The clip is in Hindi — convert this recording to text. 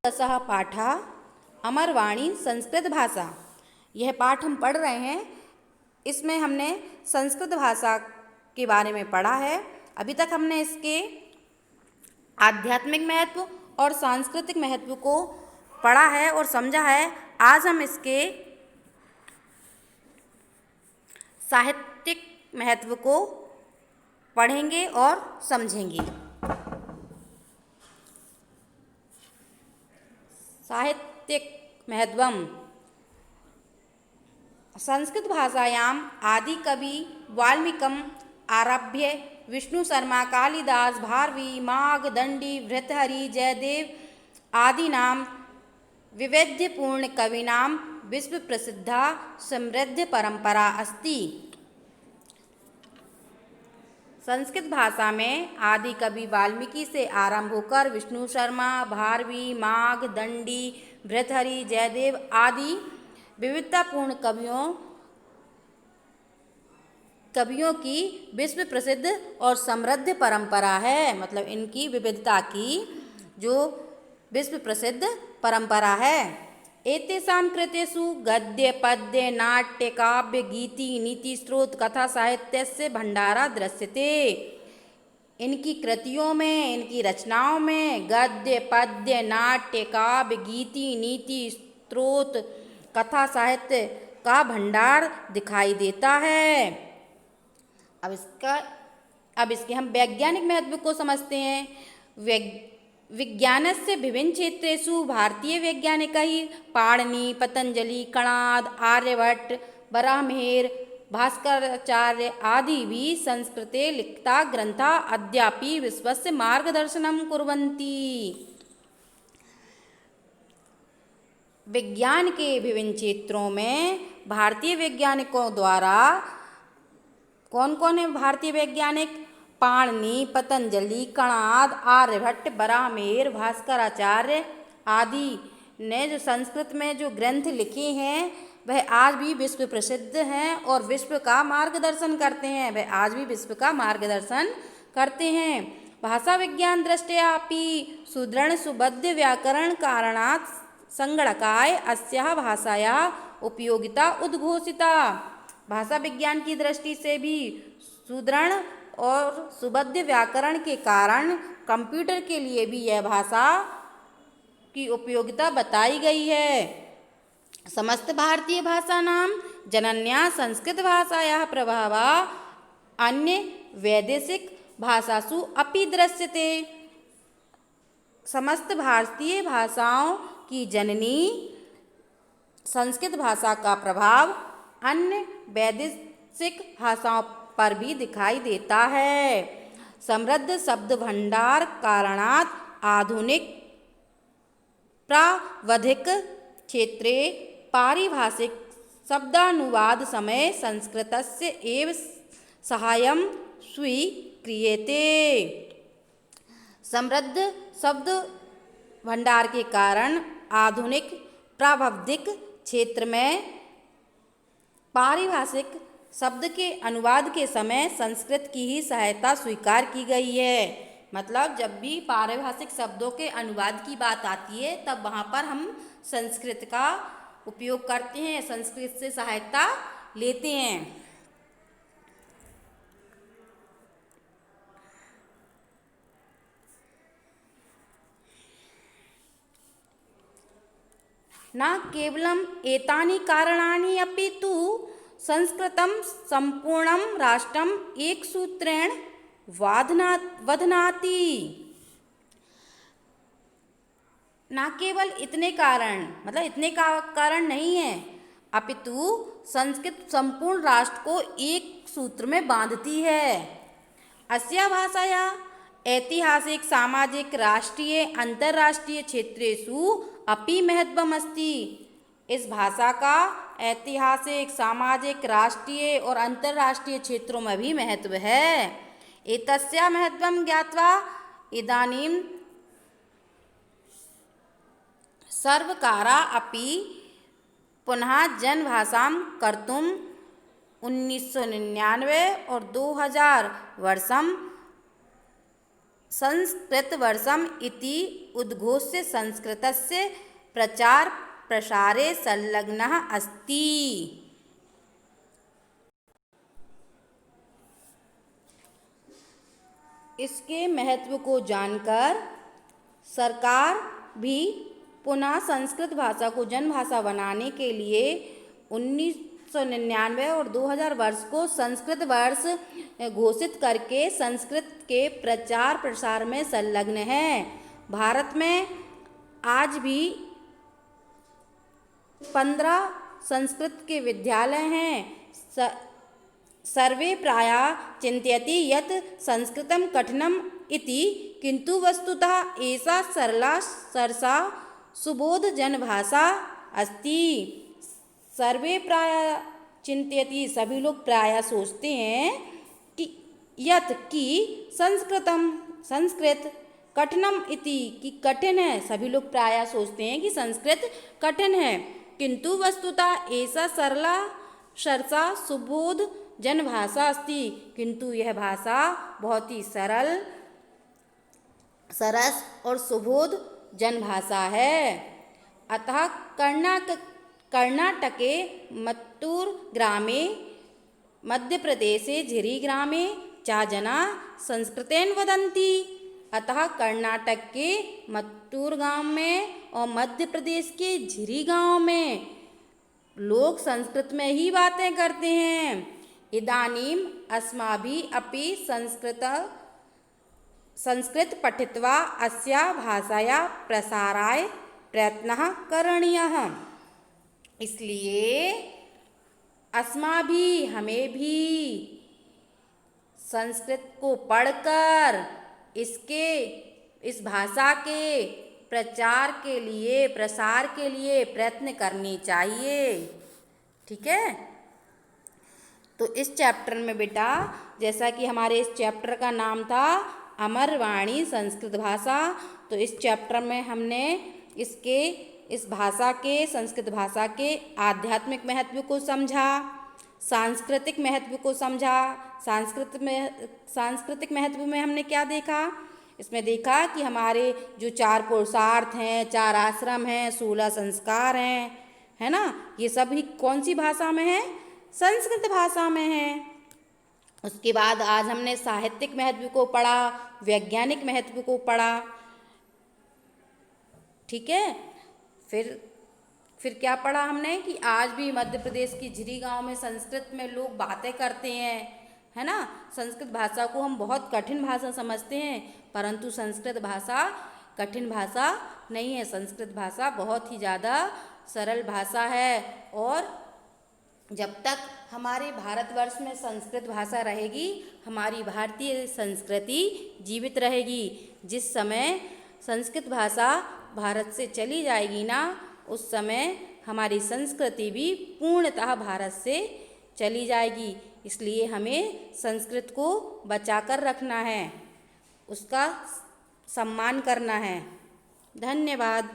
दशः पाठः अमरवाणी संस्कृत भाषा। यह पाठ हम पढ़ रहे हैं। इसमें हमने संस्कृत भाषा के बारे में पढ़ा है। अभी तक हमने इसके आध्यात्मिक महत्व और सांस्कृतिक महत्व को पढ़ा है और समझा है। आज हम इसके साहित्यिक महत्व को पढ़ेंगे और समझेंगे। साहित्यिक महत्वम। संस्कृत भाषायाम् आदिकवि वाल्मीकिम् आरभ्य विष्णु शर्मा, कालिदास, भारवी, मार्कण्डेय, भर्तृहरि, जयदेव आदीनां वैविध्यपूर्ण कवीनां विश्व प्रसिद्धा समृद्ध परंपरा अस्ति। संस्कृत भाषा में आदि कवि वाल्मीकि से आरंभ होकर विष्णु शर्मा, भारवी, मार्कण्डेय, भर्तृहरि, जयदेव आदि विविधतापूर्ण कवियों की विश्व प्रसिद्ध और समृद्ध परंपरा है। मतलब इनकी विविधता की जो विश्व प्रसिद्ध परंपरा है। एतेषां कृतेषु गद्य, पद्य, नाट्य, काव्य, गीति, नीति, स्रोत, कथा साहित्यस्य भंडारा दृश्यते। इनकी कृतियों में, इनकी रचनाओं में गद्य, पद्य, नाट्य, काव्य, गीति, नीति, स्रोत, कथा साहित्य का भंडार दिखाई देता है। अब इसके हम वैज्ञानिक महत्व को समझते हैं। विज्ञानस्य विभिन्न क्षेत्रेषु भारतीय वैज्ञानिकैः पाणिनि, पतंजलि, कणाद, आर्यभट्ट, बराहमिहिर, भास्कराचार्य आदिभिः संस्कृते लिखिताः ग्रन्थाः अद्यापि विश्वस्य मार्गदर्शनं कुर्वन्ति। विज्ञान के विभिन्न क्षेत्रों में भारतीय वैज्ञानिकों द्वारा कौन कौन है भारतीय वैज्ञानिक? पाणिनि, पतंजलि, कणाद, आर्यभट्ट, बराहमिहिर, भास्कराचार्य आदि ने जो संस्कृत में जो ग्रंथ लिखे हैं वह आज भी विश्व प्रसिद्ध हैं और विश्व का मार्गदर्शन करते हैं। वह आज भी विश्व का मार्गदर्शन करते हैं। भाषा विज्ञान दृष्ट्या अपि सुदृढ़ सुबद्ध व्याकरण कारणात् संगणकाय अस्याः भाषायाः उपयोगिता उद्घोषिता। भाषा विज्ञान की दृष्टि से भी सुदृढ़ और सुबद्ध व्याकरण के कारण कंप्यूटर के लिए भी यह भाषा की उपयोगिता बताई गई है। समस्त भारतीय भाषानां जनन्या संस्कृत भाषायाः प्रभावः अन्य वैदेशिक भाषासु अपि दृश्यते। समस्त भारतीय भाषाओं की जननी संस्कृत भाषा का प्रभाव अन्य वैदेशिक भाषाओं पर भी दिखाई देता है। समृद्ध शब्द भंडार कारणात् आधुनिक प्रावधिक क्षेत्रे पारिभाषिक शब्दानुवाद समय संस्कृतस्य एव सहाय्यं स्वीक्रियते। समृद्ध शब्द भंडार के कारण आधुनिक प्रावधिक क्षेत्र में पारिभाषिक शब्द के अनुवाद के समय संस्कृत की ही सहायता स्वीकार की गई है। मतलब जब भी पारिभाषिक शब्दों के अनुवाद की बात आती है तब वहाँ पर हम संस्कृत का उपयोग करते हैं, संस्कृत से सहायता लेते हैं। न केवलम् एतानि कारणानि अपि तु संस्कृतं संपूर्णं राष्ट्रम् एकसूत्रेण वध्नाति। न केवल इतने कारण, मतलब इतने कारण नहीं है, अपितु संस्कृत संपूर्ण राष्ट्र को एक सूत्र में बांधती है। अस्या भाषाया ऐतिहासिक, सामाजिक, राष्ट्रीय, अंतर्राष्ट्रीय क्षेत्रेषु अपि महत्वम् अस्ति। इस भाषा का ऐतिहासिक, सामाजिक, राष्ट्रीय और अंतर्राष्ट्रीय क्षेत्रों में भी महत्व है। एतस्या महत्वं ज्ञात्वा इदानीं सर्वकारा अपि पुनः जनभाषां कर्तुं 1999 और 2000 वर्षं संस्कृतवर्षम् इति उद्घोष्य संस्कृतस्य प्रचार प्रसारे संलग्नः अस्ति। इसके महत्व को जानकर सरकार भी पुनः संस्कृत भाषा को जनभाषा बनाने के लिए 1999 और 2000 वर्ष को संस्कृत वर्ष घोषित करके संस्कृत के प्रचार प्रसार में संलग्न है। भारत में आज भी 15 संस्कृत के विद्यालय हैं। सर्वे प्रायः चिन्तयति यत् संस्कृतं कठिनम् इति, किन्तु वस्तुतः एषा सरला सरसा सुबोध जनभाषा अस्ति। सर्वे प्रायः चिन्तयति, सभी लोग प्रायः सोचते हैं कि यत् कि संस्कृत कठिनम इति, कि कठिन है। सभी लोग प्रायः सोचते हैं कि संस्कृत कठिन है, किंतु वस्तुतः ऐसा सरला सरसा सुबोध जनभाषा अस्ति, किंतु यह भाषा बहुत ही सरल सरस और सुबोध जनभाषा है। अतः कर्णाटके मत्तूर ग्रामे, मध्य प्रदेशे झिरी ग्रामे च जना संस्कृतेन वदन्ति। अतः कर्नाटक के मत्तूर गांव में और मध्य प्रदेश के झिरी गांव में लोग संस्कृत में ही बातें करते हैं। इदानीम अस्माभिः अपि संस्कृत पठित्वा अस्याः भाषायाः प्रसाराय प्रयत्नः करणीयः। इसलिए अस्माभिः, हमें भी संस्कृत को पढ़कर इस भाषा के प्रचार के लिए, प्रसार के लिए प्रयत्न करनी चाहिए। ठीक है। तो इस चैप्टर में बेटा, जैसा कि हमारे इस चैप्टर का नाम था अमर वाणी संस्कृत भाषा, तो इस चैप्टर में हमने इस भाषा के, संस्कृत भाषा के आध्यात्मिक महत्व को समझा, सांस्कृतिक महत्व को समझा। सांस्कृतिक महत्व में हमने क्या देखा? इसमें देखा कि हमारे जो 4 पुरुषार्थ हैं, 4 आश्रम हैं, 16 संस्कार हैं, है ना, ये सभी कौन सी भाषा में है? संस्कृत भाषा में है। उसके बाद आज हमने साहित्यिक महत्व को पढ़ा, वैज्ञानिक महत्व को पढ़ा। ठीक है। फिर क्या पढ़ा हमने कि आज भी मध्य प्रदेश की झिरी गांव में संस्कृत में लोग बातें करते हैं, है ना। संस्कृत भाषा को हम बहुत कठिन भाषा समझते हैं, परंतु संस्कृत भाषा कठिन भाषा नहीं है। संस्कृत भाषा बहुत ही ज़्यादा सरल भाषा है, और जब तक हमारे भारतवर्ष में संस्कृत भाषा रहेगी, हमारी भारतीय संस्कृति जीवित रहेगी। जिस समय संस्कृत भाषा भारत से चली जाएगी ना, उस समय हमारी संस्कृति भी पूर्णतः भारत से चली जाएगी। इसलिए हमें संस्कृत को बचाकर रखना है, उसका सम्मान करना है। धन्यवाद।